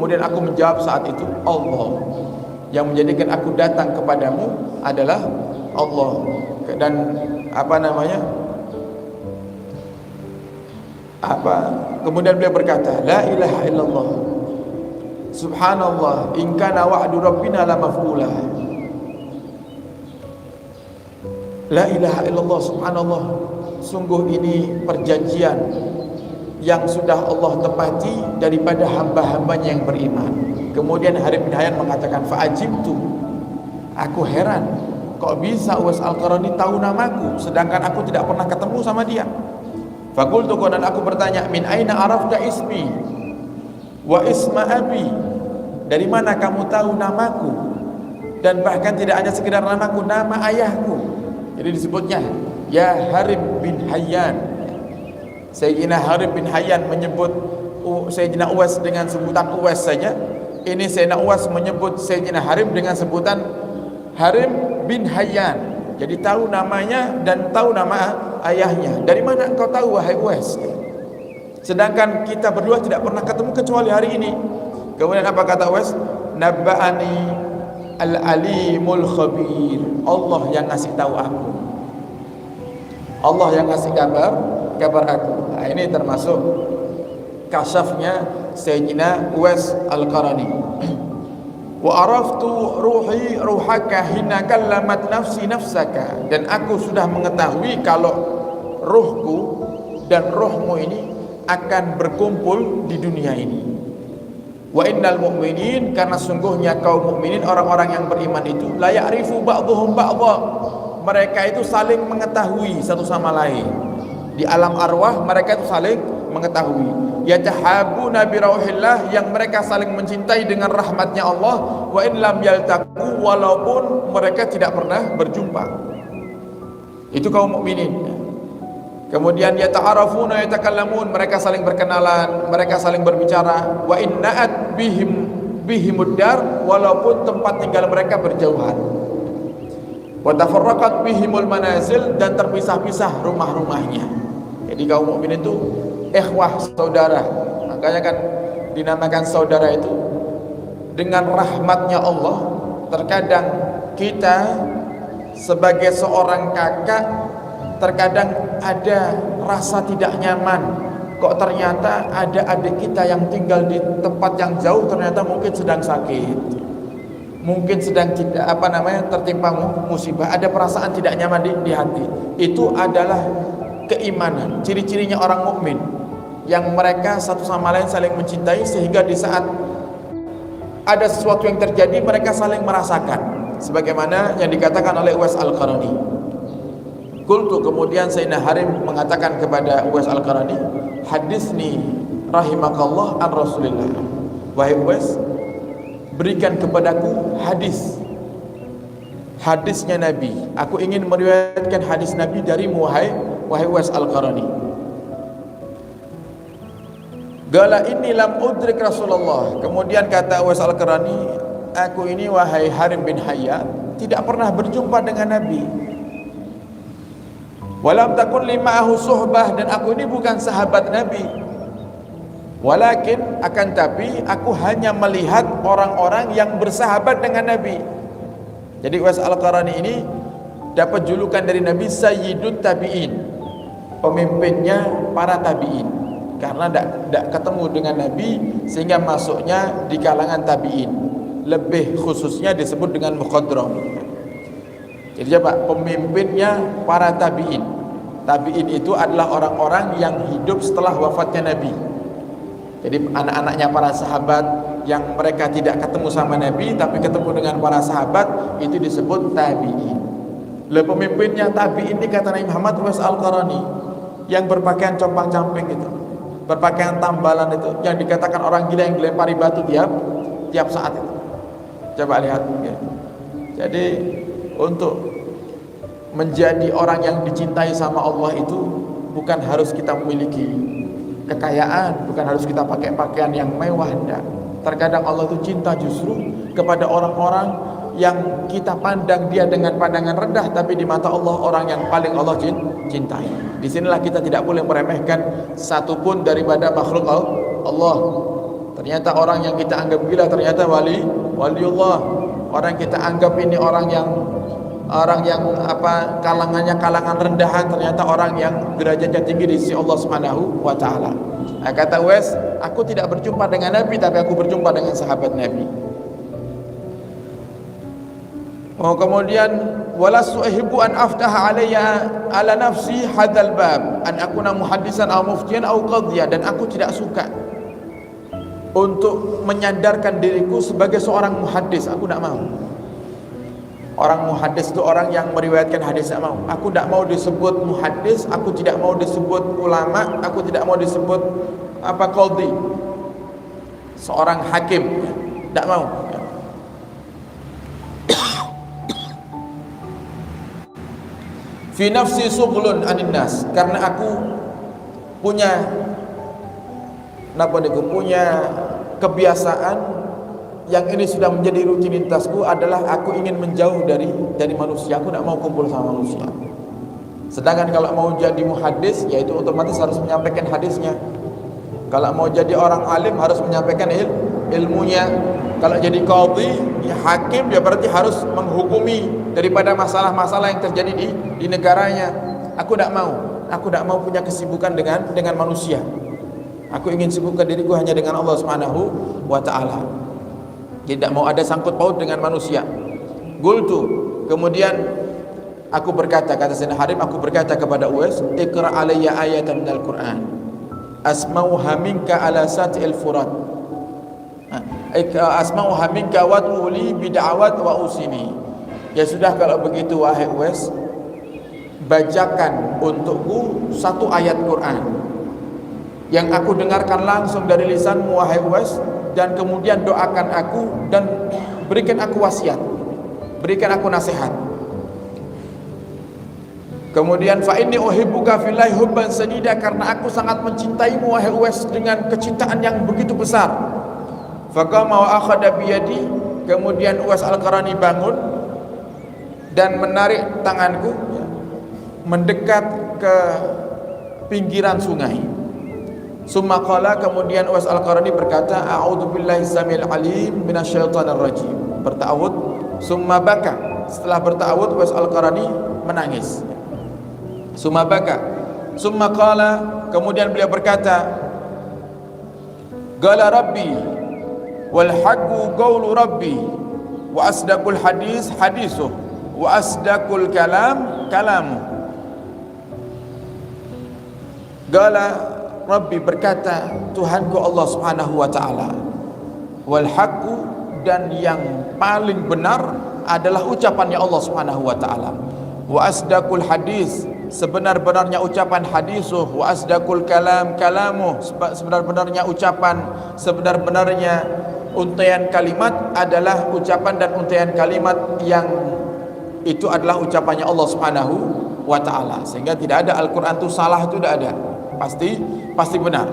Kemudian aku menjawab saat itu, Allah. Yang menjadikan aku datang kepadamu adalah Allah. Dan kemudian beliau berkata, la ilaha illallah, subhanallah, in kana wa'du rabbina la maf'ula. La ilaha illallah, subhanallah, sungguh ini perjanjian yang sudah Allah tepati daripada hamba-hambanya yang beriman. Kemudian Harib bin Hayyan mengatakan, fa'ajibtu, aku heran, kok bisa Uwais Al-Qarani tahu namaku sedangkan aku tidak pernah ketemu sama dia. Fakultu, dan aku bertanya, min aina arafta ismi wa isma abi, dari mana kamu tahu namaku dan bahkan tidak hanya sekedar namaku, nama ayahku. Jadi disebutnya ya Harib bin Hayyan. Sayyidina Harib bin Hayyan menyebut Sayyidina Uwais dengan sebutan Uwais saja. Ini Sayyidina Uwais menyebut Sayyidina Harib dengan sebutan Harib bin Hayyan. Jadi tahu namanya dan tahu nama ayahnya. Dari mana engkau tahu wahai Uwais? Sedangkan kita berdua tidak pernah ketemu kecuali hari ini. Kemudian apa kata Uwais? Nabba'ani al-alimul khabir. Allah yang ngasih tahu aku. Allah yang ngasih kabar aku. Nah, ini termasuk kasyafnya Sayyidina Uwais Al-Qarani. Wa araftu ruhi ruhaka hina kallamat nafsi nafsaka, dan aku sudah mengetahui kalau ruhku dan rohmu ini akan berkumpul di dunia ini. Wa innal mu'minin, karena sungguhnya kaum mukminin, orang-orang yang beriman itu la ya'rifu ba'dhum ba'dha, mereka itu saling mengetahui satu sama lain. Di alam arwah mereka itu saling mengetahui. Yatahabuna bi rauhillah, yang mereka saling mencintai dengan rahmatnya Allah. Wa in lam yaltaqu, walaupun mereka tidak pernah berjumpa. Itu kaum mukminin. Kemudian yata'arafuna yatakallamun, mereka saling berkenalan, mereka saling berbicara. Wa inna'at bihimuddar, walaupun tempat tinggal mereka berjauhan. Wa tafarraqat bihimul manazil, dan terpisah-pisah rumah-rumahnya. Jadi kaum mukminin itu ikhwah, saudara. Makanya kan dinamakan saudara itu. Dengan rahmatnya Allah, terkadang kita sebagai seorang kakak terkadang ada rasa tidak nyaman. Kok ternyata ada adik kita yang tinggal di tempat yang jauh, ternyata mungkin sedang sakit, mungkin sedang tertimpa musibah, ada perasaan tidak nyaman di hati. Itu adalah keimanan, ciri-cirinya orang mukmin, yang mereka satu sama lain saling mencintai, sehingga di saat ada sesuatu yang terjadi mereka saling merasakan, sebagaimana yang dikatakan oleh Uwais Al-Qarani. Qultu, kemudian Sayyidina Harib mengatakan kepada Uwais Al-Qarani, hadisni rahimakallah an Rasulillah, wahai Uwais, berikan kepadaku hadisnya Nabi. Aku ingin meriwayatkan hadis Nabi darimu, wahai Uwais Al-Qarani. Gala inni lam udrik Rasulullah. Kemudian kata Uwais Al-Qarani, aku ini wahai Harib bin Hayyan tidak pernah berjumpa dengan Nabi. Walam takun li ma'ahu suhbah, dan aku ini bukan sahabat Nabi. Walakin, akan tapi aku hanya melihat orang-orang yang bersahabat dengan Nabi. Jadi Uwais Al-Qarani ini dapat julukan dari Nabi Sayyidut Tabi'in, pemimpinnya para tabi'in, karena tidak ketemu dengan Nabi sehingga masuknya di kalangan tabi'in, lebih khususnya disebut dengan mukhadram. Jadi apa? Pemimpinnya para tabi'in. Tabi'in itu adalah orang-orang yang hidup setelah wafatnya Nabi. Jadi anak-anaknya para sahabat yang mereka tidak ketemu sama Nabi tapi ketemu dengan para sahabat, itu disebut tabi'in. Pemimpinnya tabi'in ini kata Nabi Muhammad, Uwais Al-Qarani, yang berpakaian compang-camping itu, berpakaian tambalan itu, yang dikatakan orang gila yang dilempari batu tiap saat itu. Coba lihat ya. Jadi untuk menjadi orang yang dicintai sama Allah itu bukan harus kita memiliki kekayaan, bukan harus kita pakai pakaian yang mewah, enggak. Terkadang Allah itu cinta justru kepada orang-orang yang kita pandang dia dengan pandangan rendah, tapi di mata Allah orang yang paling Allah cintai. Disinilah kita tidak boleh meremehkan satupun daripada makhluk Allah. Ternyata orang yang kita anggap gila ternyata waliullah. Orang kita anggap ini orang yang kalangannya kalangan rendahan, ternyata orang yang derajatnya tinggi di sisi Allah Subhanahu wa taala. Kata Uwais, aku tidak berjumpa dengan Nabi, tapi aku berjumpa dengan sahabat Nabi. Kemudian walastu uhibbu an aftaha alayya ala nafsi hadzal bab an akuna muhaddisan aw muftiyan aw qadhiyan, dan aku tidak suka untuk menyandarkan diriku sebagai seorang muhaddis. Aku tidak mau. Orang muhaddis itu orang yang meriwayatkan hadis. Tidak mau. Aku tidak mau disebut muhaddis, aku tidak mau disebut ulama, aku tidak mau disebut qadhi, seorang hakim. Tidak mau. Fi nafsi sughlun anin nas, karena aku punya kebiasaan yang ini sudah menjadi rutinitasku, adalah aku ingin menjauh dari manusia. Aku tidak mau kumpul sama manusia. Sedangkan kalau mau jadi muhaddis, yaitu otomatis harus menyampaikan hadisnya. Kalau mau jadi orang alim harus menyampaikan ilmunya. Kalau jadi qadhi, hakim, dia berarti harus menghukumi daripada masalah-masalah yang terjadi di negaranya. Aku tidak mau. Aku tidak mau punya kesibukan dengan manusia. Aku ingin sibukkan diriku hanya dengan Allah Subhanahu wa taala. Tidak mau ada sangkut paut dengan manusia. Qultu, kemudian aku berkata, kata Sayyidina Harib, aku berkata kepada Uwais, Iqra alayya ayatan minal Qur'an asma'uha minka ala satil furat, asma'uha minka wad'uli bid'awat wa usini. Ya sudah, kalau begitu wahai Uwais, bacakan untukku satu ayat Quran yang aku dengarkan langsung dari lisanmu wahai Uwais, dan kemudian doakan aku dan berikan aku wasiat, berikan aku nasihat. Kemudian fa inni uhibbuka fillahi hubban sadida, karena aku sangat mencintaimu wahai Uwais dengan kecintaan yang begitu besar. Faqama wa akhadha biyadi, kemudian Uwais Al-Qarani bangun dan menarik tanganku mendekat ke pinggiran sungai. Summa qala, kemudian Uwais Al-Qarani berkata, a'udzubillahi samil alim minasyaitonir rajim. Berta'awud, summa baka. Setelah berta'awud, Uwais Al-Qarani menangis. Summa baka. Summa qala, kemudian beliau berkata, qala rabbi wal haqqu qawlu rabbi wa asdaqul hadis hadisuh wa asdaqul kalam kalamu. Qala Rabbi, berkata Tuhanku Allah Subhanahu wa taala, wal haqqu, dan yang paling benar adalah ucapannya Allah Subhanahu wa taala, wa asdaqul hadis, sebenar-benarnya ucapan hadisuh, wa asdaqul kalam kalamuh, sebenar-benarnya ucapan, sebenar-benarnya untaian kalimat adalah ucapan dan untaian kalimat yang itu adalah ucapannya Allah Subhanahu wa taala. Sehingga tidak ada Al-Qur'an itu salah, itu tidak ada. Pasti benar.